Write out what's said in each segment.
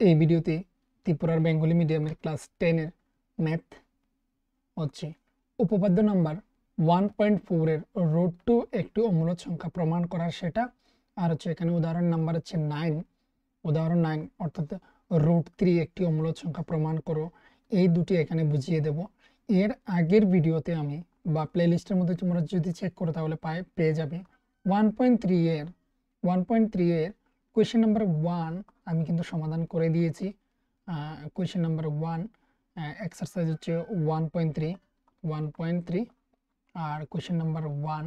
এই ভিডিওতে ত্রিপুরার বেঙ্গলি মিডিয়ামের ক্লাস 10 এর ম্যাথ হচ্ছে উপপাদ্য নাম্বার 1.4 এর রুট টু একটি অমূলদ সংখ্যা প্রমাণ করার সেটা, আর হচ্ছে এখানে উদাহরণ নাম্বার হচ্ছে 9, উদাহরণ 9 অর্থাৎ রুট 3 একটি অমূলদ সংখ্যা প্রমাণ করো। এই দুটি এখানে বুঝিয়ে দেব। এর আগের ভিডিওতে আমি বা প্লেলিস্টের মধ্যে তোমরা যদি চেক করো তাহলে পেয়ে যাবে 1.3 এর কোয়েশ্চেন নাম্বার 1 আমি কিন্তু সমাধান করে দিয়েছি। কোয়েশ্চেন নাম্বার 1 এক্সারসাইজ হচ্ছে 1.3 আর কোয়েশ্চেন নাম্বার 1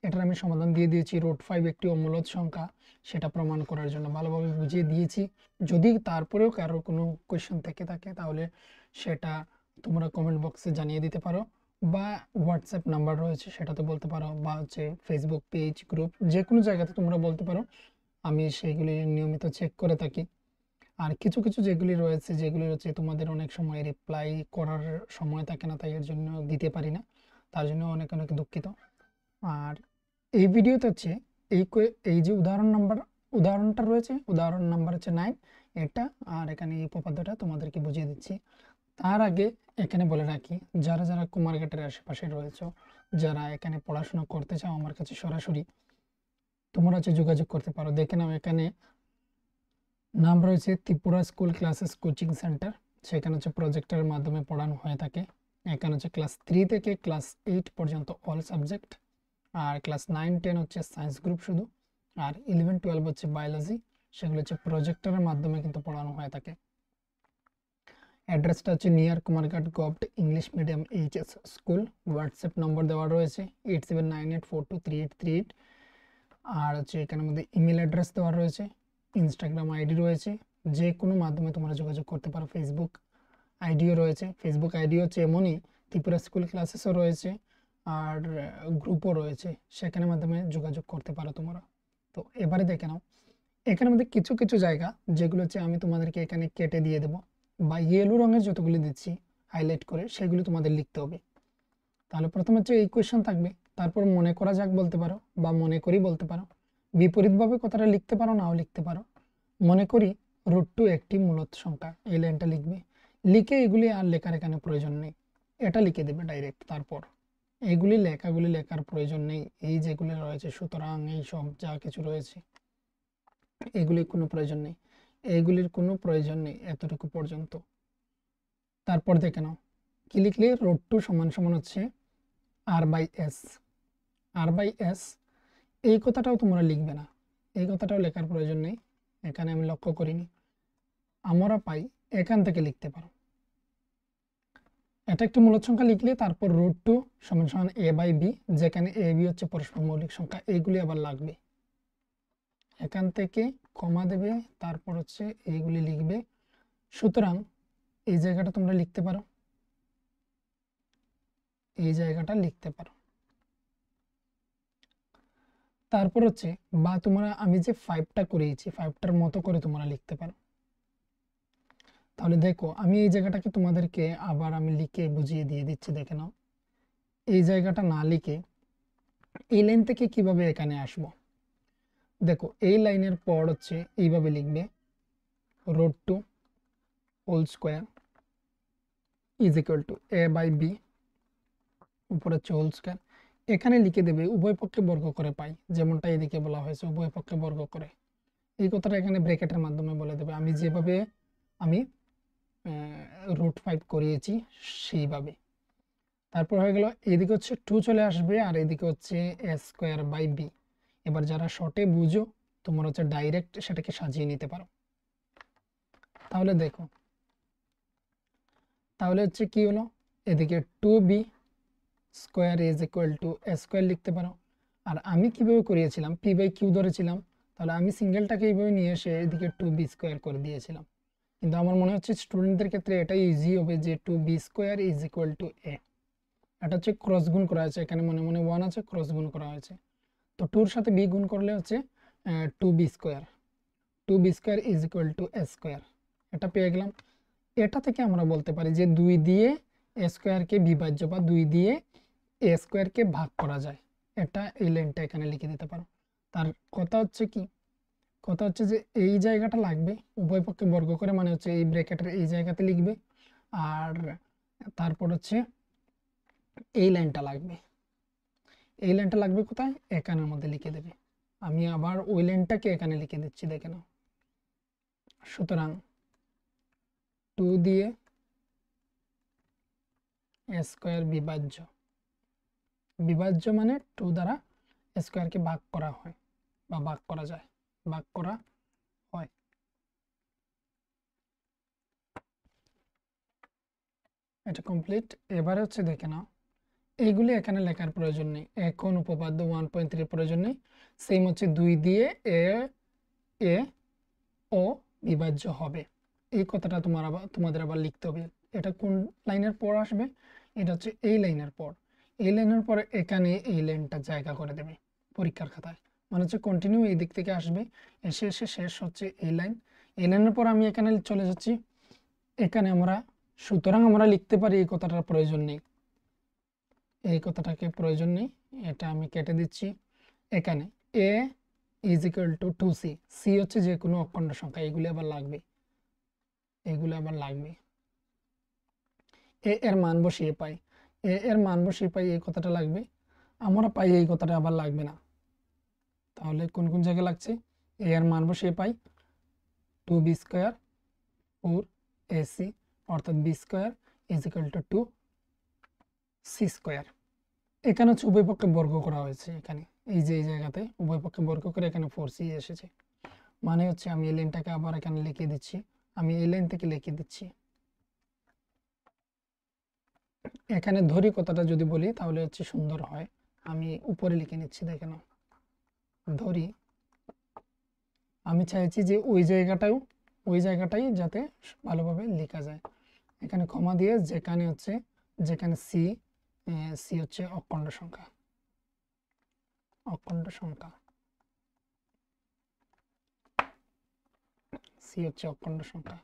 এটার আমি সমাধান দিয়ে দিয়েছি। রুট 5 একটি অমূলদ সংখ্যা সেটা প্রমাণ করার জন্য ভালোভাবে বুঝিয়ে দিয়েছি। যদি তারপরেও কারোর কোনো কোয়েশ্চেন থেকে থাকে তাহলে সেটা তোমরা কমেন্ট বক্সে জানিয়ে দিতে পারো, বা হোয়াটসঅ্যাপ নাম্বার রয়েছে সেটাতে বলতে পারো, বা হচ্ছে ফেসবুক পেজ গ্রুপ যে কোনো জায়গাতে তোমরা বলতে পারো। আমি সেইগুলি নিয়মিত চেক করে থাকি। আর কিছু কিছু যেগুলি রয়েছে যেগুলি হচ্ছে তোমাদের অনেক সময় রিপ্লাই করার সময় থাকে না, তাই এর জন্য দিতে পারি না, তার জন্য অনেক অনেক দুঃখিত। আর এই ভিডিওতে হচ্ছে এই যে উদাহরণটা রয়েছে, উদাহরণ নাম্বার হচ্ছে 9 এটা, আর এখানে এই উপপাদ্যটা তোমাদেরকে বুঝিয়ে দিচ্ছি। তার আগে এখানে বলে রাখি, যারা যারা কুমারঘাটের আশেপাশে রয়েছে, যারা এখানে পড়াশোনা করতে চাও আমার কাছে সরাসরি, তোমরা হচ্ছে যোগাযোগ করতে পারো। দেখে নাও এখানে নাম রয়েছে Tripura school classes coaching centre. সেখানে হচ্ছে প্রজেক্টের মাধ্যমে পড়ানো হয়ে থাকে। এখানে হচ্ছে ক্লাস 3 থেকে ক্লাস 8 পর্যন্ত অল সাবজেক্ট, আর ক্লাস 9-10 হচ্ছে সায়েন্স গ্রুপ শুধু, আর 11-12 হচ্ছে বায়োলজি। সেগুলো হচ্ছে প্রজেক্টরের মাধ্যমে কিন্তু পড়ানো হয়ে থাকে। অ্যাড্রেসটা হচ্ছে near Kumarghat government English medium HS school. WhatsApp নম্বর দেওয়া রয়েছে 8798423838। আর হচ্ছে এখানের মধ্যে ইমেল অ্যাড্রেস দেওয়া রয়েছে, ইনস্টাগ্রাম আইডি রয়েছে, যে কোনো মাধ্যমে তোমরা যোগাযোগ করতে পারো। ফেসবুক আইডিও রয়েছে, ফেসবুক আইডি হচ্ছে এমনই, ত্রিপুরা স্কুল ক্লাসেসও রয়েছে, আর গ্রুপও রয়েছে, সেখানের মাধ্যমে যোগাযোগ করতে পারো তোমরা। তো এবারে দেখে নাও এখানের মধ্যে কিছু কিছু জায়গা যেগুলো হচ্ছে আমি তোমাদেরকে এখানে কেটে দিয়ে দেবো, বা ইয়েলো রঙের যতগুলি দিচ্ছি হাইলাইট করে সেগুলো তোমাদের লিখতে হবে। তাহলে প্রথমে হচ্ছে এই কোয়েশ্চেন থাকবে, তারপর মনে করা যাক বলতে পারো, বা মনে করি বলতে পারো, বিপরীতভাবে কথাটা লিখতে পারো, নাও লিখতে পারো। মনে করি রুট টু একটি মূলদ সংখ্যা, এই লাইনটা লিখবে। লিখে এগুলি আর লেখার এখানে প্রয়োজন নেই, এটা লিখে দেবে ডাইরেক্ট। তারপর এইগুলি লেখার প্রয়োজন নেই, এই যেগুলি রয়েছে সুতরাং এই সব যা কিছু রয়েছে এগুলির কোনো প্রয়োজন নেই, এইগুলির কোনো প্রয়োজন নেই এতটুকু পর্যন্ত। তারপর দেখে নাও কি লিখলে, রুট টু সমান সমান হচ্ছে r/s। r/s এই কথাটাও তোমরা লিখবে না, এই কথাটাও লেখার প্রয়োজন নেই, এখানে আমি লক্ষ্য করিনি। আমরা পাই এখান থেকে লিখতে পারো, এটা একটি মূলদ সংখ্যা লিখলে তারপর রুট টু সমান সমান a/b, যেখানে a b হচ্ছে পরস্পর মৌলিক সংখ্যা, এইগুলি আবার লাগবে। এখান থেকে কমা দেবে, তারপর হচ্ছে এইগুলি লিখবে। সুতরাং এই জায়গাটা তোমরা লিখতে পারো, এই জায়গাটা লিখতে পারো। তারপর হচ্ছে বা তোমরা আমি যে 5টা করিয়েছি 5টার মতো করে তোমরা লিখতে পারো। তাহলে দেখো আমি এই জায়গাটাকে তোমাদেরকে আবার আমি লিখে বুঝিয়ে দিয়ে দিচ্ছি, দেখে নাও। এই জায়গাটা না লিখে এই লাইন থেকে কিভাবে এখানে আসবো, দেখো এই লাইনের পর হচ্ছে এইভাবে লিখবে, root to whole square is equal to a/b, উপরে হচ্ছে হোল স্কোয়ার। এখানে লিখে দেবে উভয় পক্ষে বর্গ করে পাই, যেমনটা এদিকে বলা হয়েছে উভয় পক্ষে বর্গ করে। এই কথাটা এখানে ব্র্যাকেটের মাধ্যমে বলে দেবে, আমি যেভাবে আমি রুট 5 করিয়েছি সেইভাবে। তারপর হয়ে গেল এদিকে হচ্ছে 2 চলে আসবে, আর এদিকে হচ্ছে a²/b। এবার যারা শর্টে বুঝো তোমরা হচ্ছে ডাইরেক্ট সেটাকে সাজিয়ে নিতে পারো। তাহলে দেখো, তাহলে হচ্ছে কি হলো, এদিকে 2b square is equal two a² লিখতে পারো। আর আমি কিভাবে করিয়েছিলাম, p/q ধরেছিলাম, তাহলে আমি সিঙ্গেলটাকে এইভাবে নিয়ে এসে এদিকে 2b² করে দিয়েছিলাম। কিন্তু আমার মনে হচ্ছে স্টুডেন্টদের ক্ষেত্রে এটাই ইজি হবে যে 2b² is equal two a। এটা হচ্ছে ক্রস গুণ করা হয়েছে, এখানে মনে মনে 1 আছে, ক্রস গুণ করা হয়েছে। তো 2 এর সাথে b গুণ করলে হচ্ছে 2b², 2b² is equal two a²। এটা পেয়ে গেলাম। এটা থেকে আমরা বলতে পারি যে 2 দিয়ে a² কে বিভাজ্য, বা 2 দিয়ে a² কে ভাগ করা যায়। এটা এই লাইনটা এখানে লিখে দিতে পারো। তার কথা হচ্ছে কি, কথা হচ্ছে যে এই জায়গাটা লাগবে, উভয় পক্ষে বর্গ করে মানে হচ্ছে এই ব্র্যাকেটের এই জায়গাতে লিখবে, আর তারপর হচ্ছে এই লাইনটা লাগবে। এই লাইনটা লাগবে কোথায়? এখানের মধ্যে লিখে দেবে। আমি আবার ওই লাইনটাকে এখানে লিখে দিচ্ছি, দেখে নাও। সুতরাং 2 দিয়ে স্কোয়ার বিভাজ্য, বিভাজ্য মানে 2 দ্বারা স্কোয়ারকে ভাগ করা হয় বা ভাগ করা যায়, ভাগ করা হয়। এটা কমপ্লিট। এবারে হচ্ছে দেখে নাও, এইগুলি এখানে লেখার প্রয়োজন নেই, এখন উপপাদ্য 1.3 প্রয়োজন নেই। সেম হচ্ছে 2 দিয়ে এ ও বিভাজ্য হবে, এই কথাটা তোমাদের আবার লিখতে হবে। এটা কোন লাইনের পর আসবে? এটা হচ্ছে এই লাইনের পর। এই লাইনের পরে এখানে এই লাইনটা জায়গা করে দেবে পরীক্ষার খাতায়, মানে হচ্ছে কন্টিনিউ এই দিক থেকে আসবে, এসে এসে শেষ হচ্ছে এই লাইন। এই লাইনের পর আমি এখানে চলে যাচ্ছি এখানে আমরা। সুতরাং আমরা লিখতে পারি এই কথাটার প্রয়োজন নেই, এই কথাটাকে প্রয়োজন নেই, এটা আমি কেটে দিচ্ছি। এখানে A is equal to 2c, C হচ্ছে যে কোনো অখণ্ড সংখ্যা, এগুলি আবার লাগবে, এগুলো আবার লাগবে। এ এর মান বসিয়ে পাই, এ এর মান বসিয়ে পাই, এই কথাটা লাগবে। আমরা পাই এই কথাটা আবার লাগবে না, তাহলে কোন কোন জায়গায় লাগছে? এ এর মান বসিয়ে পাই 2b স্কোয়ার 4ac, অর্থাৎ b square is equal to 2c square. এখানে হচ্ছে উভয় পক্ষে বর্গ করা হয়েছে, এখানে এই যে এই জায়গাতে উভয় পক্ষে বর্গ করে এখানে 4c এসেছে, মানে হচ্ছে আমি এই লাইনটাকে আবার এখানে লিখে দিচ্ছি, আমি এই লাইন থেকে লিখে দিচ্ছি। এখানে ধরি কথাটা যদি বলি তাহলে হচ্ছে সুন্দর হয়, আমি উপরে লিখে নিচ্ছি, দেখে নাও। ধরি আমি চাইছি যে ওই জায়গাটাই যাতে ভালোভাবে লেখা যায়। এখানে কমা দিয়ে যেখানে সি, সি হচ্ছে অখণ্ড সংখ্যা, অখণ্ড সংখ্যা, সি হচ্ছে অখণ্ড সংখ্যা।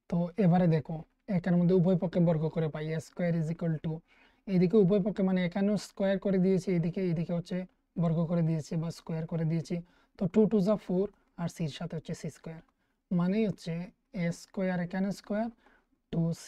তো এবারে দেখো এখানের মধ্যে উভয় পক্ষে বর্গ করে পাই এ স্কোয়ার ইজ ইকুয়াল টু, এইদিকে উভয় পক্ষে মানে এখানেও স্কোয়ার করে দিয়েছি, এইদিকে হচ্ছে বর্গ করে দিয়েছি বা স্কোয়ার করে দিয়েছি। তো 2 2 যা 4 আর সির সাথে হচ্ছে সি স্কোয়ার, মানেই হচ্ছে এ স্কোয়ার এখানে স্কোয়ার 2c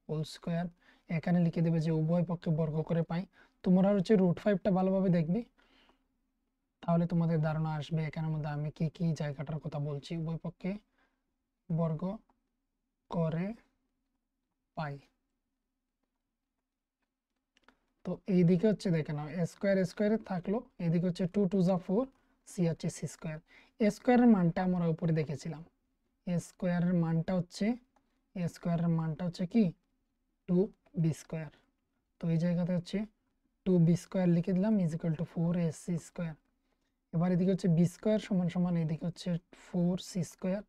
হোল স্কোয়ার। এখানে লিখে দেবে যে উভয় পক্ষে বর্গ করে পাই। তোমরা হচ্ছে √5টা ভালোভাবে দেখবে, তাহলে তোমাদের ধারণা আসবে এখানের মধ্যে আমি কি কি জায়গাটার কথা বলছি। উভয় পক্ষে বর্গ করে পাই, তো এইদিকে হচ্ছে দেখে নাও স্কোয়ার স্কোয়ারে থাকলো, এইদিকে হচ্ছে 2 2 যা 4, সি হচ্ছে সি স্কোয়ার। স্কোয়ারের মানটা আমরা উপরে দেখেছিলাম, স্কোয়ারের মানটা হচ্ছে কি 2b স্কোয়ার। তো এই জায়গাতে হচ্ছে 2b স্কোয়ার লিখে দিলাম is equal two 4ac square. এবার এদিকে হচ্ছে বি স্কোয়ার সমান সমান এদিকে হচ্ছে 4c স্কোয়ার।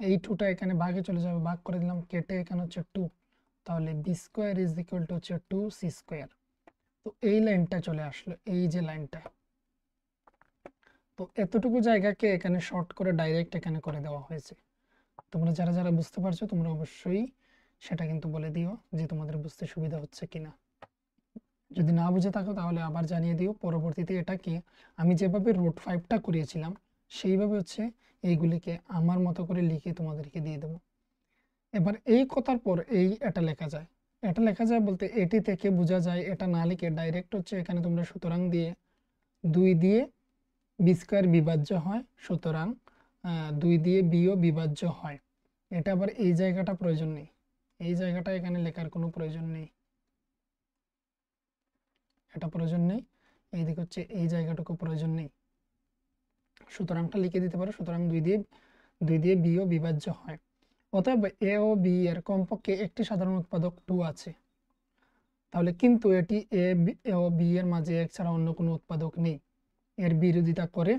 এই 2টা এখানে ভাগে চলে যাবে, ভাগ করে দিলাম কেটে, এখানে হচ্ছে 2, তাহলে B square is equal to হচ্ছে 2c স্কোয়ার। তো এই লাইনটা চলে আসলো, এই যে লাইনটা। তো এতটুকু জায়গাকে এখানে শর্ট করে ডাইরেক্ট এখানে করে দেওয়া হয়েছে। তোমরা যারা যারা বুঝতে পারছো তোমরা অবশ্যই সেটা কিন্তু বলে দিও যে তোমাদের বুঝতে সুবিধা হচ্ছে কিনা। যদি না বুঝে থাকো তাহলে আবার জানিয়ে দিও, পরবর্তীতে এটাকে আমি যেভাবে √5টা করিয়েছিলাম সেইভাবে হচ্ছে এইগুলিকে আমার মতো করে লিখে তোমাদেরকে দিয়ে দেবো। এবার এই কথার পর এটা লেখা যায়, এটা লেখা যায় বলতে এটি থেকে বোঝা যায়, এটা না লিখে ডাইরেক্ট হচ্ছে এখানে তোমরা সুতরাং দিয়ে 2 দিয়ে বি স্কোয়ার বিভাজ্য হয়, সুতরাং 2 দিয়ে বিও বিভাজ্য হয়। এটা আবার এই জায়গাটা প্রয়োজন নেই, এই জায়গাটা এখানে লেখার কোনো প্রয়োজন নেই, এটা প্রয়োজন নেই। এইদিকে হচ্ছে এই জায়গাটুকু প্রয়োজন নেই, সুতরাংটা লিখে দিতে পারো, সুতরাং 2 দিয়ে বিও বিভাজ্য হয়। অতএব এ ও বি এর কমপক্ষে একটি সাধারণ উৎপাদক 2 আছে, তাহলে কিন্তু এটি এ ও বি এর মাঝে এক ছাড়া অন্য কোনো উৎপাদক নেই। এর বিরোধিতা করে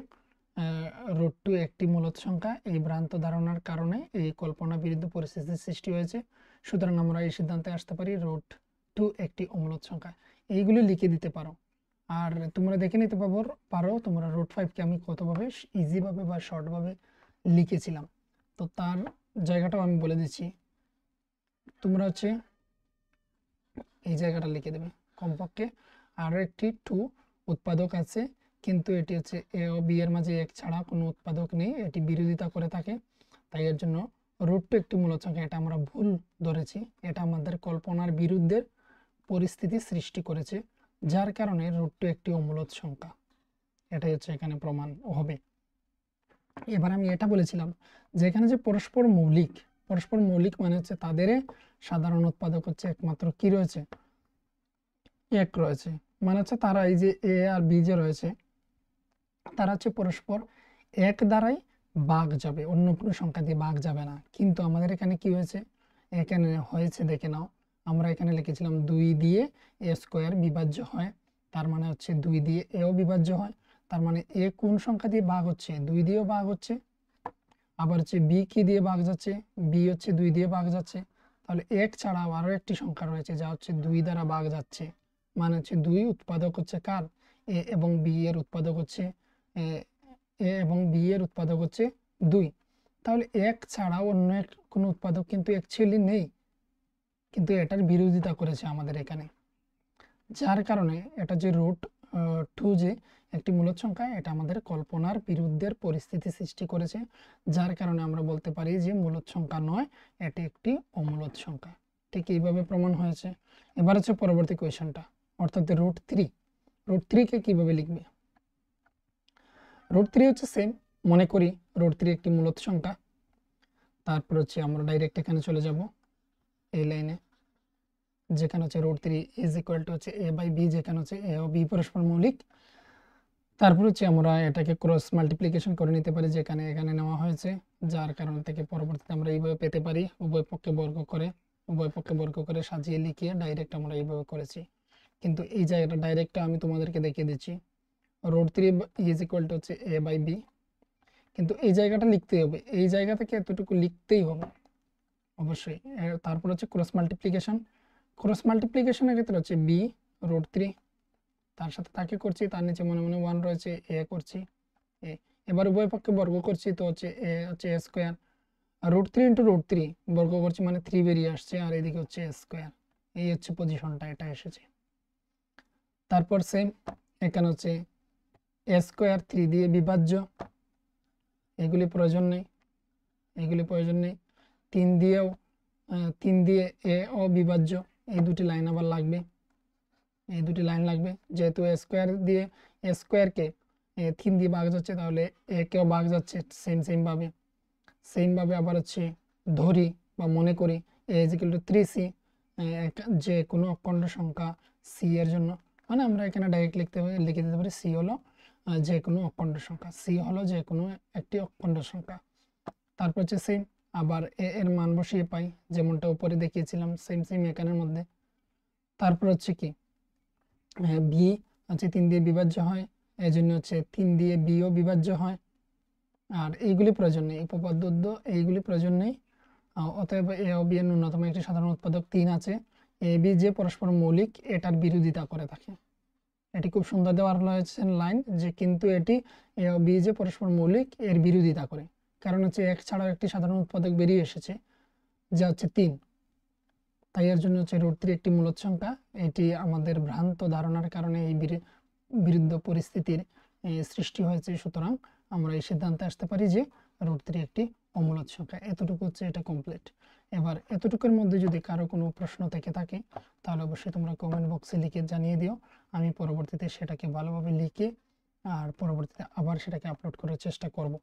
√2 একটি মূলদ সংখ্যা, এই ভ্রান্ত ধারণার কারণে এই কল্পনা বিরুদ্ধ পরিস্থিতির সৃষ্টি হয়েছে। সুতরাং আমরা এই সিদ্ধান্তে আসতে পারি √2 একটি অমূলদ সংখ্যা। এইগুলি লিখে দিতে পারো, আর তোমরা দেখে নিতে পারো তোমরা √5কে আমি কতভাবে ইজিভাবে বা শর্টভাবে লিখেছিলাম। তো তার জায়গাটাও আমি বলে দিচ্ছি, তোমরা হচ্ছে এই জায়গাটা লিখে দেবে কমপক্ষে আরও একটি 2 উৎপাদক আছে, কিন্তু এটি হচ্ছে এ ও বি এর মাঝে এক ছাড়া কোনো উৎপাদক নেই, এটি বিরোধিতা করে থাকে। তাই এর জন্য √2 একটি মূলদ সংখ্যা, এটা আমরা ভুল ধরেছি। এটা আমাদের কল্পনার বিরুদ্ধে পরিস্থিতি সৃষ্টি করেছে, যার কারণে √2 একটি অমূলদ সংখ্যা। এটাই হচ্ছে এখানে প্রমাণ হবে। এবার আমি এটা বলেছিলাম যে এখানে যে পরস্পর মৌলিক মানে হচ্ছে তাদের সাধারণ উৎপাদক হচ্ছে একমাত্র কি রয়েছে, এক রয়েছে। মানে হচ্ছে তারা এই যে এ আর বি যে রয়েছে, তারা হচ্ছে পরস্পর এক দ্বারাই ভাগ যাবে, অন্য কোনো সংখ্যা দিয়ে ভাগ যাবে না। কিন্তু আমাদের এখানে কি হয়েছে, এখানে হয়েছে দেখে নাও, আমরা এখানে লিখেছিলাম 2 দিয়ে এ স্কোয়ার বিভাজ্য হয়, তার মানে হচ্ছে 2 দিয়ে এও বিভাজ্য হয়। তার মানে এ কোন সংখ্যা দিয়ে ভাগ হচ্ছে, 2 দিয়েও ভাগ হচ্ছে। আবার হচ্ছে বি কি দিয়ে ভাগ যাচ্ছে, বি হচ্ছে 2 দিয়ে ভাগ যাচ্ছে। তাহলে এক ছাড়াও আরও একটি সংখ্যা রয়েছে যা হচ্ছে 2 দ্বারা ভাগ যাচ্ছে। মানে হচ্ছে 2 উৎপাদক হচ্ছে কার, এ এবং বি এর উৎপাদক হচ্ছে এ এবং বি এর উৎপাদক হচ্ছে 2। তাহলে এক ছাড়াও অন্য এক কোনো উৎপাদক কিন্তু অ্যাকচুয়ালি নেই, কিন্তু এটার বিরোধিতা করেছে আমাদের এখানে। যার কারণে এটা যে √2 যে একটি মূলদ সংখ্যা, এটা আমাদের কল্পনার বিরুদ্ধের পরিস্থিতি সৃষ্টি করেছে। যার কারণে আমরা বলতে পারি যে মূলদ সংখ্যা নয়, এটি একটি অমূলদ সংখ্যা। ঠিক এইভাবে প্রমাণ হয়েছে। এবার হচ্ছে পরবর্তী কোয়েশ্চেনটা, অর্থাৎ √3 কে কিভাবে লিখবে। √3 হচ্ছে সেম, মনে করি √3 একটি মূলদ সংখ্যা। তারপর হচ্ছে আমরা ডাইরেক্ট এখানে চলে যাব এই লাইনে, যেখানে হচ্ছে √3 ইজ ইকুয়াল টু হচ্ছে a বাই b, যেখানে হচ্ছে a ও b পরস্পর মৌলিক। তারপর হচ্ছে আমরা এটাকে ক্রস মাল্টিপ্লিকেশন করে নিতে পারি, যেখানে এখানে নেওয়া হয়েছে, যার কারণ থেকে পরবর্তীতে আমরা এইভাবে পেতে পারি। উভয় পক্ষে বর্গ করে সাজিয়ে লিখিয়ে ডাইরেক্ট আমরা এইভাবে করেছি। কিন্তু এই জায়গাটা ডাইরেক্ট আমি তোমাদেরকে দেখিয়ে দিচ্ছি, √3 ইজ ইকুয়াল টু হচ্ছে a বাই b। কিন্তু এই জায়গাটা লিখতেই হবে, এই জায়গা থেকে এতটুকু লিখতেই হবে অবশ্যই। তারপর হচ্ছে ক্রস মাল্টিপ্লিকেশনের ক্ষেত্রে হচ্ছে b √3, তার সাথে তাকে করছি, তার নিচে মনে মনে 1 রয়েছে, এ করছি এ। এবার উভয় পক্ষে বর্গ করছি, তো হচ্ছে এ হচ্ছে এ স্কোয়ার, আর √3 ইন্টু √3 বর্গ করছি মানে 3 বেরিয়ে আসছে, আর এদিকে হচ্ছে এ স্কোয়ার। এই হচ্ছে পজিশনটা, এটা এসেছে। তারপর সেম এখানে হচ্ছে এ স্কোয়ার 3 দিয়ে বিভাজ্য, এগুলি প্রয়োজন নেই। 3 দিয়ে এ ও বিভাজ্য, এই দুটি লাইন আবার লাগবে, যেহেতু এ স্কোয়ারকে 3 দিয়ে ভাগ যাচ্ছে, তাহলে এ কেও ভাগ যাচ্ছে সেম ভাবে আবার হচ্ছে ধরি বা মনে করি a = 3c, যে কোনো অখণ্ড সংখ্যা c এর জন্য, মানে আমরা এখানে ডাইরেক্ট লিখে দিতে পারি c হলো যে কোনো অখণ্ড সংখ্যা, একটি অখণ্ড সংখ্যা। তারপর হচ্ছে সেম আবার a এর মান বসিয়ে পাই, যেমনটা উপরে দেখিয়েছিলাম, সেম এখানের মধ্যে। তারপর হচ্ছে কি বি হচ্ছে 3 দিয়ে বিভাজ্য হয়, এই জন্য হচ্ছে 3 দিয়ে বিও বিভাজ্য হয়। আর এইগুলি প্রয়োজন নেই, উপপাদ্য এইগুলি প্রয়োজন নেই। অতএব এ ও বি এর ন্যূনতম একটি সাধারণ উৎপাদক 3 আছে। এ বি যে পরস্পর মৌলিক, এটার বিরোধিতা করে থাকে। এটি খুব সুন্দর দেওয়া হয়েছে লাইন, যে কিন্তু এটি এ ও বি যে পরস্পর মৌলিক এর বিরোধিতা করে। কারণ হচ্ছে এক ছাড়াও একটি সাধারণ উৎপাদক বেরিয়ে এসেছে, যা হচ্ছে 3। তাই এর জন্য হচ্ছে √3 একটি মূলদ সংখ্যা। এটি আমাদের ভ্রান্ত ধারণার কারণে এই বিরুদ্ধ পরিস্থিতির সৃষ্টি হয়েছে। সুতরাং আমরা এই সিদ্ধান্তে আসতে পারি যে √3 একটি অমূলদ সংখ্যা। এতটুকু হচ্ছে এটা কমপ্লিট। এবার এতটুকুর মধ্যে যদি কারো কোনো প্রশ্ন থেকে থাকে, তাহলে অবশ্যই তোমরা কমেন্ট বক্সে লিখে জানিয়ে দিও। আমি পরবর্তীতে সেটাকে ভালোভাবে লিখে আর পরবর্তীতে আবার সেটাকে আপলোড করার চেষ্টা করব।